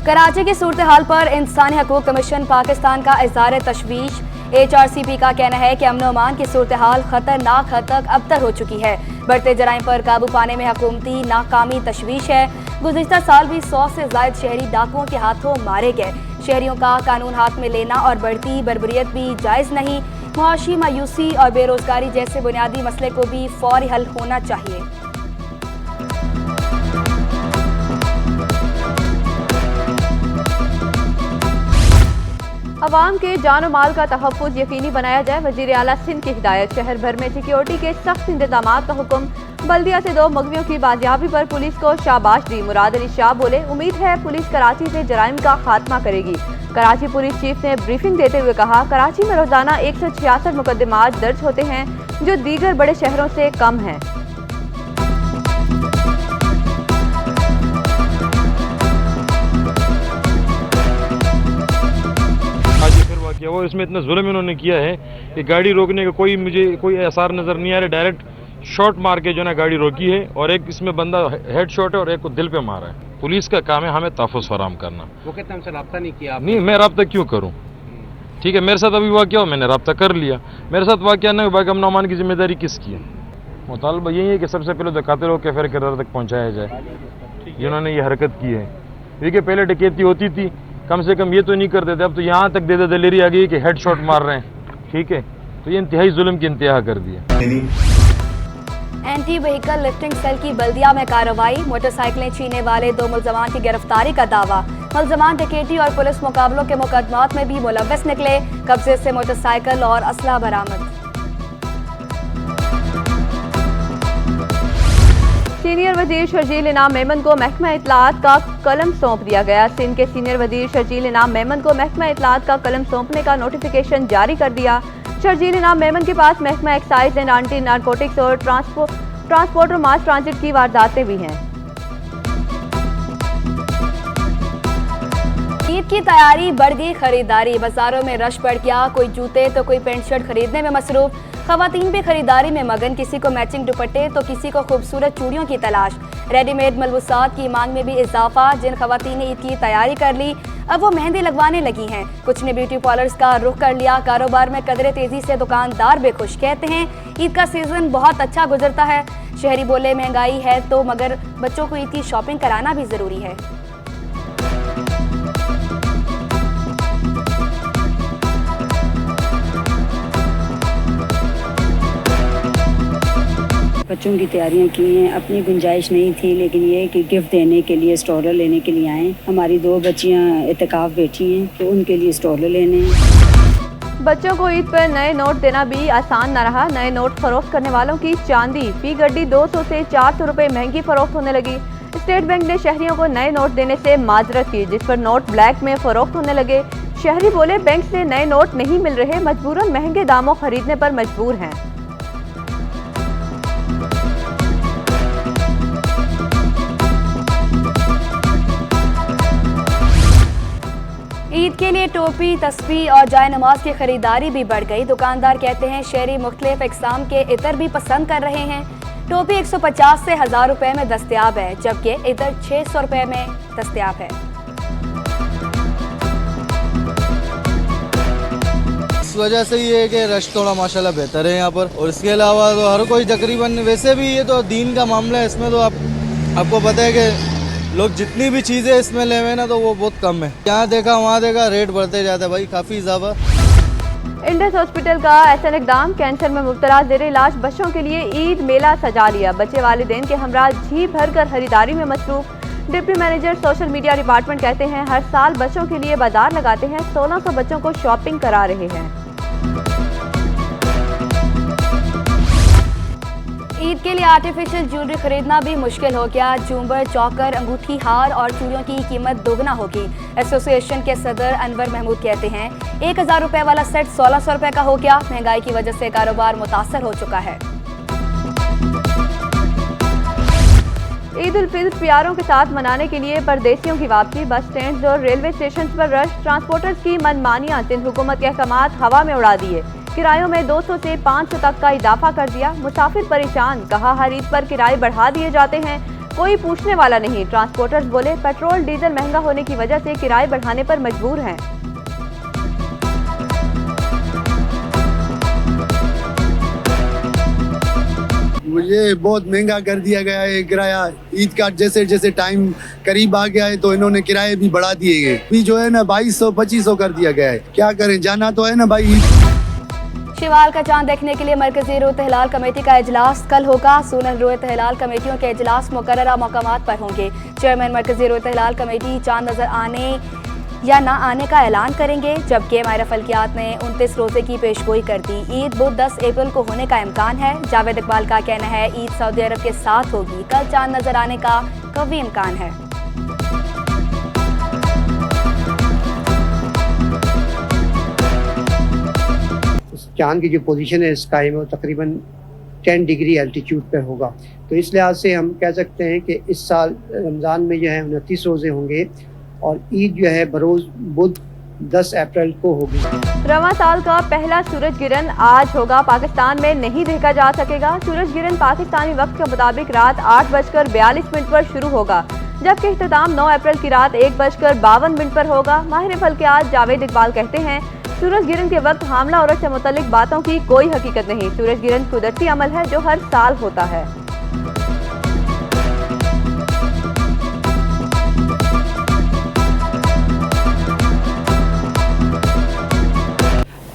कराची की सूरत हाल पर इंसानी हकूक कमीशन पाकिस्तान का इज़हार तशवीश। HRCP का कहना है कि अमन अमान की सूरत हाल खतरनाक हद तक अबतर हो चुकी है। बढ़ते जराइम पर काबू पाने में हुकूमती नाकामी तशवीश है। गुज़िश्ता साल भी 100 से ज़ायद शहरी डाकुओं के हाथों मारे गए। शहरियों का कानून हाथ में लेना और बढ़ती बर्बरियत भी जायज़ नहीं। मुआशी मायूसी और बेरोजगारी जैसे बुनियादी मसले को भी फौरी हल होना चाहिए। अवाम के जान और माल का तहफ़्फ़ुज़ यकीनी बनाया जाए। वज़ीर आला सिंध की हिदायत। शहर भर में सिक्योरिटी के सख्त इंतजामात का हुक्म। बल्दिया से 2 मुग़वियों की बाजियाबी पर पुलिस को शाबाश दी। मुराद अली शाह बोले, उम्मीद है पुलिस कराची से जराइम का खात्मा करेगी। कराची पुलिस चीफ ने ब्रीफिंग देते हुए कहा, कराची में रोजाना 166 मुकदमात दर्ज होते हैं, जो दीगर बड़े शहरों से कम हैं। वो इसमें इतना जुल्म इन्होंने किया है कि गाड़ी रोकने का मुझे कोई आसार नजर नहीं आ रहा। डायरेक्ट शॉट मार के जो ना गाड़ी रोकी है और एक इसमें बंदा हेड शॉट है और एक को दिल पे मारा है। पुलिस का काम है हमें तहफ़्फ़ुज़ फराहम करना। वो कहते हमसे रब्ता नहीं किया आपने? नहीं, मैं रब्ता क्यों करूँ? ठीक है, मेरे साथ अभी वाक़या हो, मैंने रब्ता कर लिया। मेरे साथ वाक़या नहीं, बाकी अमन अमान की जिम्मेदारी किसकी है? मुतालबा यही है कि सबसे पहले तो कातिलों के फेर किरदार तक पहुँचाया जाए जिन्होंने ये हरकत की है। देखिए, पहले डकैती होती थी, कम से कम ये तो नहीं कर देते, अब तो यहाँ तक दे दलेरी आ गई कि हेड शॉट मार रहे हैं। ठीक है, तो ये इंतहाई जुल्म की इंतहा कर दिया। एंटी व्हीकल लिफ्टिंग सेल की बल्दिया में कार्रवाई। मोटरसाइकिलें छीनने वाले 2 मुलजमान की गिरफ्तारी का दावा। मुलजमान डकैती और पुलिस मुकाबलों के मुकदमात में भी मुलव्वस निकले। कब्जे से मोटरसाइकिल और असला बरामद। सीनियर वजीर शर्जील इनाम मेमन को महकमा इत्तलात का कलम सौंप दिया गया। सिंध के सीनियर वजीर शर्जील इनाम मेमन को महकमा इत्तलात का कलम सौंपने का नोटिफिकेशन जारी कर दिया। शर्जील इनाम मेमन के पास महकमा एक्साइज एंड एंटी नारकोटिक्स और ट्रांसपोर्ट और मास ट्रांजिट की वारदातें भी हैं। ईद की तैयारी बढ़ गई खरीदारी। बाजारों में रश बढ़ गया। कोई जूते तो कोई पेंट शर्ट खरीदने में मसरूफ। खवातीन भी खरीदारी में मगन। किसी को मैचिंग दुपट्टे तो किसी को खूबसूरत चूड़ियों की तलाश। रेडीमेड मलबूसात की मांग में भी इजाफा। जिन खवातीन ने ईद की तैयारी कर ली, अब वो मेहंदी लगवाने लगी हैं। कुछ ने ब्यूटी पार्लर्स का रुख कर लिया। कारोबार में कदरे तेजी से दुकानदार बेखुश। कहते हैं ईद का सीजन बहुत अच्छा गुजरता है। शहरी बोले, महंगाई है तो मगर बच्चों को ईद की शॉपिंग कराना भी जरूरी है। बच्चों की तैयारियां की हैं। अपनी गुंजाइश नहीं थी, लेकिन ये कि गिफ्ट देने के लिए स्टॉलर लेने के लिए आए। हमारी 2 बच्चियां इत्तेकाफ बैठी हैं तो उनके लिए स्टॉलर लेने हैं। बच्चों को ईद पर नए नोट देना भी आसान न रहा। नए नोट फरोख्त करने वालों की चांदी फी गड्डी 200 से 400 रुपए महंगी फरोख्त होने लगी। स्टेट बैंक ने शहरियों को नए नोट देने से माजरत की, जिस पर नोट ब्लैक में फरोख्त होने लगे। शहरी बोले, बैंक से नए नोट नहीं मिल रहे, मजबूरन महंगे दामों खरीदने पर मजबूर हैं। ईद के लिए टोपी, तस्बीह और जाय नमाज की खरीदारी भी बढ़ गई। दुकानदार कहते हैं शहरी मुख्तलिफ इकसाम के इतर भी पसंद कर रहे हैं। टोपी 150 से 1000 रुपए में दस्तयाब है, जबकि इतर 600 रुपए में दस्तयाब है। इस वजह से ये है कि रश थोड़ा माशाल्लाह बेहतर है यहाँ पर, और इसके अलावा तो हर कोई तकरीबन, वैसे भी ये तो दीन का मामला है, इसमें तो आपको पता है कि लोग जितनी भी चीज़ें इसमें ले हुए ना तो वो बहुत कम है। यहाँ देखा वहाँ देखा रेट बढ़ते जाता है भाई, काफ़ी ज़्यादा। इंडस हॉस्पिटल का एहसन इक़दाम। कैंसर में मुब्तला ज़ेरे इलाज बच्चों के लिए ईद मेला सजा लिया। बच्चे वालिदैन के हमरा जी भर कर खरीदारी में मसरूफ। Deputy manager social media department कहते हैं हर साल बच्चों के लिए बाजार लगाते हैं। 1600 बच्चों को शॉपिंग करा रहे हैं। ईद के लिए आर्टिफिशियल ज्वेलरी खरीदना भी मुश्किल हो गया। झूमर, चौकर, अंगूठी, हार और चूड़ियों की कीमत दोगुना होगी। एसोसिएशन के सदर अनवर महमूद कहते हैं 1000 रुपए वाला सेट 1600 रुपए का हो गया। महंगाई की वजह से कारोबार मुतासर हो चुका है। ईद उल फित्र प्यारों के साथ मनाने के लिए परदेसियों की वापसी। बस स्टैंड और रेलवे स्टेशन पर रश। ट्रांसपोर्टर्स की मनमानियां। सिंध हुकूमत के अहकामात हवा में उड़ा दिए। किरायों में 200 से 500 तक का इजाफा कर दिया। मुसाफिर परेशान। कहा हर ईद पर किराए बढ़ा दिए जाते हैं। कोई पूछने वाला नहीं। ट्रांसपोर्टर्स बोले पेट्रोल डीजल महंगा होने की वजह से किराए बढ़ाने पर मजबूर हैं। मुझे बहुत महंगा कर दिया गया है किराया। ईद का जैसे जैसे टाइम करीब आ गया है तो इन्होंने किराए भी बढ़ा दिए गए। भी जो है ना 2200-2500 कर दिया गया है। क्या करें, जाना तो है ना भाई। शिवाल का चांद देखने के लिए मरकजी रोत हिलाल कमेटी का इजलास कल होगा। सूनन रोत हिलाल कमेटियों के इजलास मुकर्ररा मकामात पर होंगे। चेयरमैन मरकजी रोत हिलाल कमेटी चांद नजर आने या ना आने का ऐलान करेंगे, जबकि माहिर फल्कियात ने 29 रोजे की पेशगोई कर दी। ईद बुध 10 अप्रैल को होने का इम्कान है। जावेद इकबाल का कहना है ईद सऊदी अरब के साथ होगी। कल चांद नजर आने का कवी इम्कान है। चांद की जो पोजीशन है स्काई में वो तकरीबन 10 डिग्री एल्टीट्यूड पर होगा, तो इस लिहाज से हम कह सकते हैं कि इस साल रमज़ान में जो है 29 रोज़े होंगे और ईद जो है बरोज़ बुध 10 अप्रैल को होगी। रवां साल का पहला सूरज गिरहन आज होगा। पाकिस्तान में नहीं देखा जा सकेगा। सूरज गिरहन पाकिस्तानी वक्त के मुताबिक रात 8:42 पर शुरू होगा, जबकि इख्तिताम 9 अप्रैल की रात 1:52 पर होगा। माहिर फल्कियात जावेद इकबाल कहते हैं सूरज गिरहन के वक्त हामला औरत से मुतल्लिक बातों की कोई हकीकत नहीं। सूरज गिरहन कुदरती अमल है जो हर साल होता है।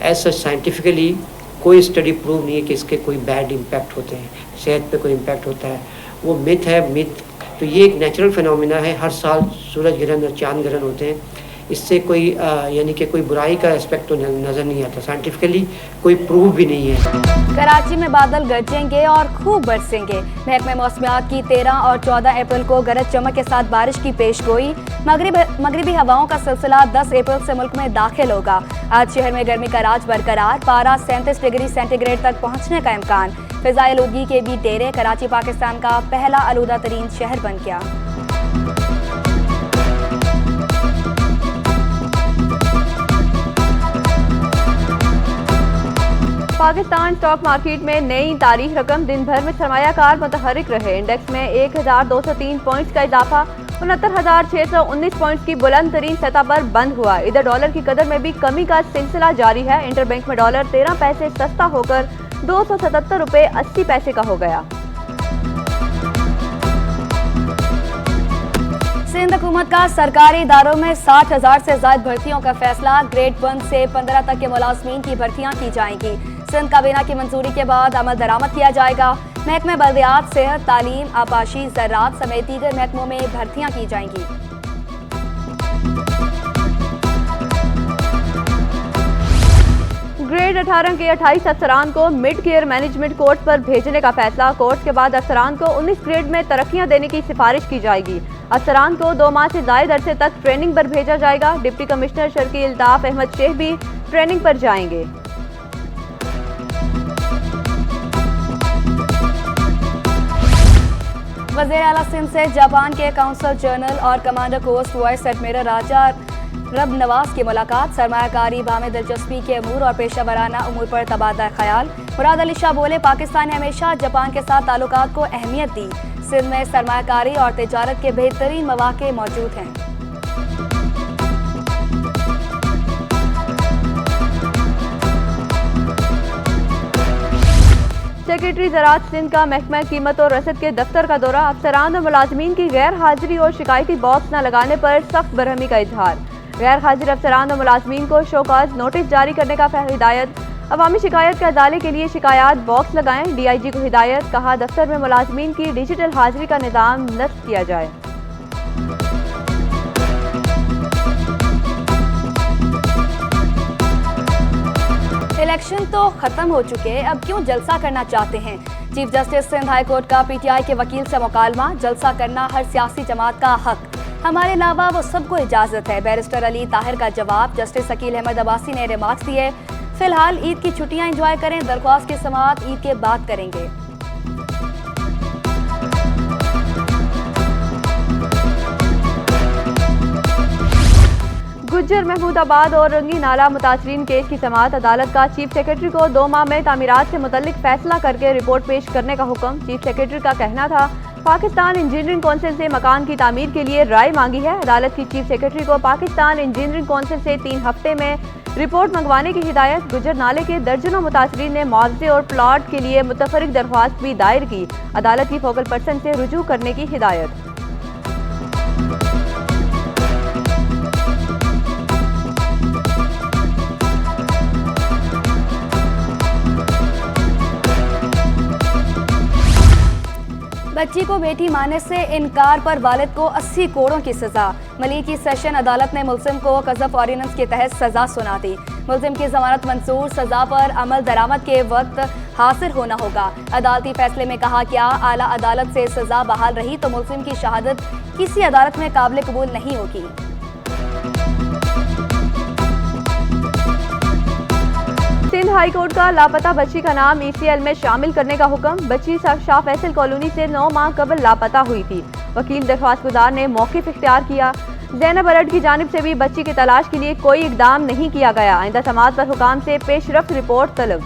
ऐसा साइंटिफिकली कोई स्टडी प्रूव नहीं है कि इसके कोई बैड इम्पैक्ट होते हैं, सेहत पे कोई इम्पैक्ट होता है। वो मिथ है, मिथ। तो ये एक नेचुरल फिनोमिना है। हर साल सूरज ग्रहण और चांद ग्रहण होते हैं। इससे कोई यानी कि कोई बुराई का एस्पेक्ट तो नज़र नहीं आता। साइंटिफिकली कोई प्रूव भी नहीं है। कराची में बादल गरजेंगे और खूब बरसेंगे। महकमे मौसमियात की 13 और 14 अप्रैल को गरज चमक के साथ बारिश की पेशगोई। मगरिबी हवाओं का सिलसिला 10 अप्रैल से मुल्क में दाखिल होगा। आज शहर में गर्मी का राज बरकरार। पारा 37 डिग्री सेंटीग्रेड तक पहुँचने का इम्कान। फिजाई आलूदगी के भी डेरे। कराची पाकिस्तान का पहला आलूदा तरीन शहर बन गया। पाकिस्तान स्टॉक मार्केट में नई तारीख रकम। दिन भर में सरमायाकार मुतहरिक रहे। इंडेक्स में 1203 पॉइंट्स का इजाफा 69,619 पॉइंट्स की बुलंद तरीन सतह पर बंद हुआ। इधर डॉलर की कदर में भी कमी का सिलसिला जारी है। इंटरबैंक में डॉलर 13 पैसे सस्ता होकर 277 रुपये 80 पैसे का हो गया। सिंध हुकूमत का सरकारी इदारों में 60,000 से ज्यादा भर्तियों का फैसला। ग्रेड 1 से 15 तक के मुलाजमीन की भर्तियां की जाएंगी। सिंध काबीना की मंजूरी के बाद अमल दरामद किया जाएगा। महकमे बल्दियात, सेहत, तालीम, आबाशी, ज़राअत समेत दीगर महकमों में भर्तियां की जाएंगी। ग्रेड 18 के 28 अफसरान को मिड केयर मैनेजमेंट कोर्स पर भेजने का फैसला। कोर्स के बाद अफसरान को 19 ग्रेड में तरक्कियां देने की सिफारिश की जाएगी। अफसरान को 2 माह से ज़ायद अरसे तक ट्रेनिंग पर भेजा जाएगा। डिप्टी कमिश्नर शर्की इल्ताफ अहमद शेख भी ट्रेनिंग पर जाएंगे। वज़ीर आला सिंध से जापान के काउंसल जनरल और कमांडर कोस्ट वाइस एडमिरल राजा रब नवाज की मुलाकात। सरमायाकारी, बामे दिलचस्पी के अमूर और पेशा वराना अमूर पर तबादला ख्याल। मुराद अली शाह बोले पाकिस्तान ने हमेशा जापान के साथ ताल्लुकात को अहमियत दी। सिंध में सरमायाकारी और तिजारत के बेहतरीन मौके मौजूद हैं। सेक्रेटरी ज़राअत सिंध का महकमा कीमत और रसद के दफ्तर का दौरा। अफसरान और मुलाजमीन की गैर हाजिरी और शिकायती बॉक्स न लगाने पर सख्त बरहमी का इजहार। गैर हाजिर अफसरान और मुलाजमीन को शोकाज नोटिस जारी करने का हिदायत। अवामी शिकायत के अदाले के लिए शिकायत बॉक्स लगाएं। DIG को हिदायत। कहा दफ्तर में मुलाजमीन की डिजिटल हाजिरी का निज़ाम नस्ब किया जाए। इलेक्शन तो खत्म हो चुके, अब क्यों जलसा करना चाहते हैं? Chief justice Sindh high court का PTI के वकील से मुकालमा। जलसा करना हर सियासी जमात का हक, हमारे अलावा वो सबको इजाजत है। बैरिस्टर अली ताहिर का जवाब। जस्टिस अकील अहमद अब्बासी ने रिमार्क्स दिए। फिलहाल ईद की छुट्टियां एंजॉय करें, दरख्वास्त की समाअत ईद के बाद करेंगे। गुज्जर महमूदाबाद और रंगी नाला मुतासरीन केस की समाअत। अदालत का चीफ सेक्रेटरी को 2 माह में तामीरात से मुतल्लिक फैसला करके रिपोर्ट पेश करने का हुक्म। चीफ सेक्रेटरी का कहना था पाकिस्तान इंजीनियरिंग काउंसिल से मकान की तामीर के लिए राय मांगी है। अदालत की चीफ सेक्रेटरी को पाकिस्तान इंजीनियरिंग काउंसिल से 3 हफ्ते में रिपोर्ट मंगवाने की हिदायत। गुजर नाले के दर्जनों मुतासरीन ने मुआवजे और प्लॉट के लिए मुतफरिक दरख्वास्त भी दायर की। अदालत की फोकल पर्सन से रुजू करने की हिदायत। बच्ची को बेटी मानने से इनकार पर वालिद को 80 करोड़ की सजा। मलिक की सेशन अदालत ने मुलजिम को कज़फ ऑर्डिनेंस के तहत सजा सुना दी। मुलजिम की जमानत मंसूर, सजा पर अमल दरामद के वक्त हासिल होना होगा। अदालती फैसले में कहा गया, आला अदालत से सजा बहाल रही तो मुलजिम की शहादत किसी अदालत में काबिल कबूल नहीं होगी। सिंध हाई कोर्ट का लापता बच्ची का नाम ECL में शामिल करने का हुक्म। बच्ची शाह फैसल कॉलोनी से 9 माह कबल लापता हुई थी। वकील दरख्वास्त गुजार ने मौक़िफ़ इख्तियार किया। ज़ैनब अरड की जानिब से भी बच्ची की तलाश के लिए कोई इकदाम नहीं किया गया। आइंदा समाअत पर हुकाम से पेशरफ्त रिपोर्ट तलब।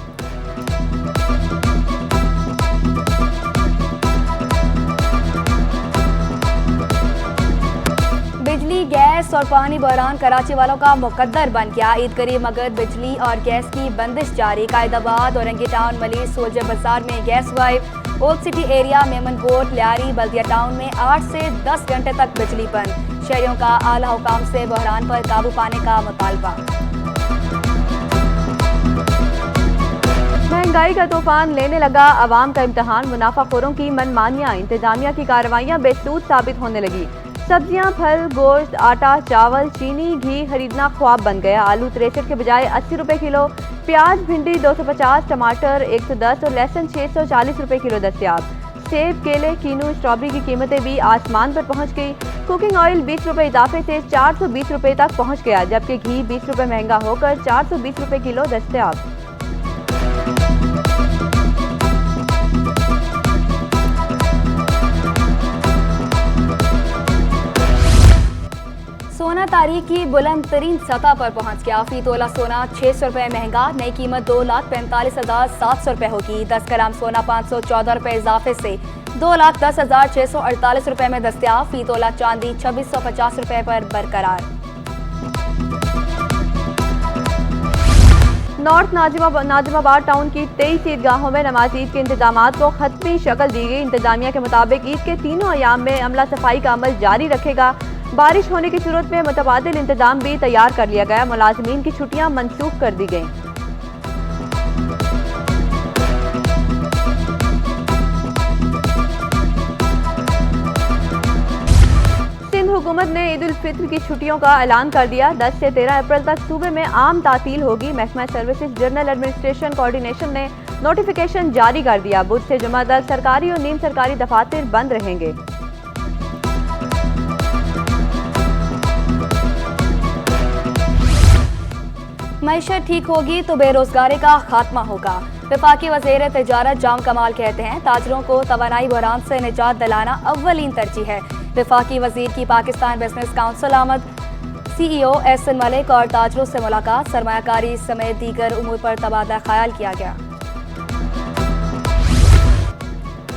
बिजली, गैस और पानी बहरान कराची वालों का मुकद्दर बन गया। ईद करीब मगर बिजली और गैस की बंदिश जारी। कायदाबाद, औरंगी टाउन, मलिक, सोल्जर बाजार में गैस गायब। Old city area, Memon Kot, Lyari, Baldia town में 8 से 10 घंटे तक बिजली बंद। शहरियों का आला हुकाम से बहरान पर काबू पाने का मुतालबा। महंगाई का तूफान लेने लगा अवाम का इम्तहान। मुनाफाखोरों की मनमानियाँ, इंतजामिया की कार्रवाइयाँ बेसूद साबित होने लगी। सब्जियां, फल, गोश्त, आटा, चावल, चीनी, घी खरीदना ख्वाब बन गया। आलू 63 के बजाय 80 रुपए किलो, प्याज, भिंडी 250, टमाटर 110 और लहसुन 640 रुपए किलो दस्तयाब। सेब, केले, कीनू, स्ट्रॉबेरी की कीमतें भी आसमान पर पहुंच गई। कुकिंग ऑयल 20 रुपए इजाफे से 420 रुपए तक पहुंच गया, जबकि घी 20 रुपए महंगा होकर 420 रुपए किलो दस्तयाब। सोना तारीख की बुलंद तरीन सतह पर पहुंच गया। फी तोला सोना 600 रुपये महंगा। नई कीमत 2,45,700 रुपये होगी। 10 ग्राम सोना 514 रुपये इजाफे से 2,10,648 रुपये में दस्तयाब। फी तोला चांदी 2650 रुपये पर बरकरार। नॉर्थ नाजिमाबाद टाउन की 23 ईदगाहों में नमाज ईद के इंतजामात को खत्मी शक्ल दी गई। इंतजामिया के मुताबिक ईद के तीनों अयाम में अमला सफाई का अमल जारी रखेगा। बारिश होने की सूरत में मुतबादिल इंतजाम भी तैयार कर लिया गया। मुलाजमीन की छुट्टियां मनसूख कर दी गईं। सिंध हुकूमत ने ईद उल फित्र की छुट्टियों का ऐलान कर दिया। 10 से 13 अप्रैल तक सूबे में आम तातील होगी। महकमा सर्विसेज जनरल एडमिनिस्ट्रेशन कोऑर्डिनेशन ने नोटिफिकेशन जारी कर दिया। बुध से जुमा तक सरकारी और नीम सरकारी दफातर बंद रहेंगे। मईशत ठीक होगी तो बेरोजगारी का खात्मा होगा। वफाकी वज़ीर तिजारत जाम कमाल कहते हैं, ताजरों को तवानाई बहरान से निजात दिलाना अव्वलीन तरजीह है। वफाकी वज़ीर की पाकिस्तान बिजनेस काउंसिल आमद। CEO एहसन मलिक और ताजरों से मुलाकात। सरमायाकारी समेत दीगर उमूर पर तबादला ख्याल किया गया।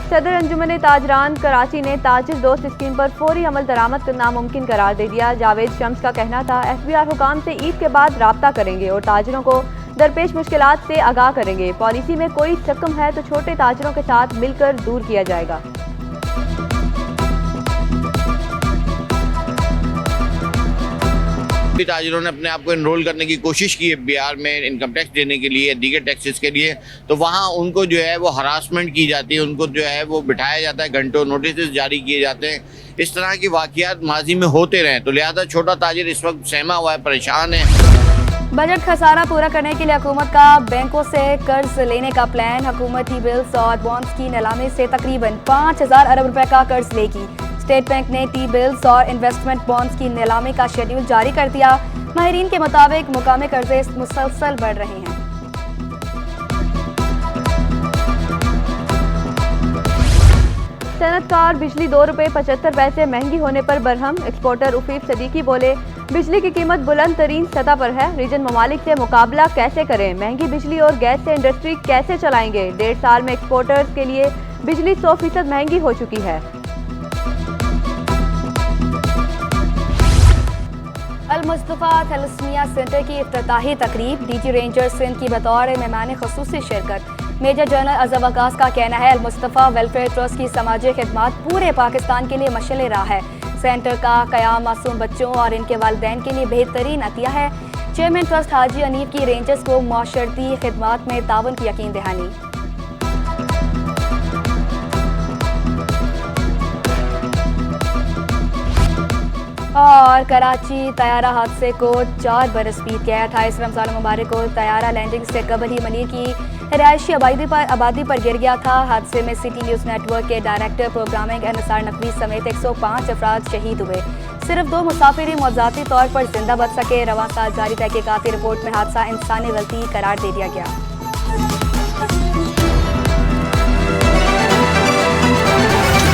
सदर अंजुमन ताजरान कराची ने ताजिर दोस्त स्कीम पर फौरी अमल दरामद नामुमकिन करार दे दिया। जावेद शम्स का कहना था, FBR हुकाम से ईद के बाद राब्ता करेंगे और ताजिरों को दरपेश मुश्किलात से आगाह करेंगे। पॉलिसी में कोई चक्कम है तो छोटे ताजिरों के साथ मिलकर दूर किया जाएगा। ताजिरों ने अपने आप को एनरोल करने की कोशिश की है बिहार में इनकम टैक्स देने के लिए, दीगर टैक्सेस के लिए, तो वहाँ उनको जो है वो हरासमेंट की जाती है, उनको जो है वो बिठाया जाता है, घंटों नोटिस जारी किए जाते हैं। इस तरह की वाक़यात माजी में होते रहे, तो लिहाजा छोटा ताजिर इस वक्त सहमा हुआ है, परेशान है। बजट खसारा पूरा करने के लिए हुकूमत का बैंकों से कर्ज लेने का प्लान। हुकूमत टी बिल्स और बॉन्ड्स की नीलामी से तकरीबन 5,000 अरब रुपए का कर्ज लेगी। स्टेट बैंक ने टी बिल्स और इन्वेस्टमेंट बॉन्ड्स की नीलामी का शेड्यूल जारी कर दिया। माहिरीन के मुताबिक मुकामी कर्जे मुसलसल बढ़ रहे हैं। सनतकार बिजली 2 रुपये 75 पैसे महंगी होने पर बरहम। एक्सपोर्टर उफीफ सदीकी बोले, बिजली की कीमत बुलंद तरीन सतह पर है। रीजन ममालिक से मुकाबला कैसे करें, महंगी बिजली और गैस से इंडस्ट्री कैसे चलाएंगे। 1.5 साल में एक्सपोर्टर्स के लिए बिजली 100% महंगी हो चुकी है। अलमुस्तफ़ा थैलेसीमिया सेंटर की इफ्तिताही तकरीब, डीजी रेंजर सिंध की बतौर मेहमान खुसूसी शिरकत। मेजर जनरल अज़हर वकास का कहना है अलमुस्तफ़ा वेलफेयर ट्रस्ट की समाजी खिदमात पूरे पाकिस्तान के लिए मशअल राह है। सेंटर का क़याम मासूम बच्चों और इनके वालिदैन के लिए बेहतरीन अतिया है। चेयरमैन ट्रस्ट हाजी अनीफ की रेंजर्स को माशरती खिदमात में ताउन की यकीन दहानी। और कराची तैयारा हादसे को 4 बरस बीत गया। 28 रमज़ान मुबारक को तैयारा लैंडिंग से कबल ही मनीर की रिहायशी आबादी पर गिर गया था। हादसे में सिटी न्यूज़ नेटवर्क के डायरेक्टर प्रोग्रामिंग निसार नकवी समेत 105 अफराद शहीद हुए। सिर्फ 2 मुसाफिर मौज़ाती तौर पर जिंदा बच सके। रवां साल जारी तहकीकाती रिपोर्ट में हादसा इंसानी गलती करार दे दिया गया।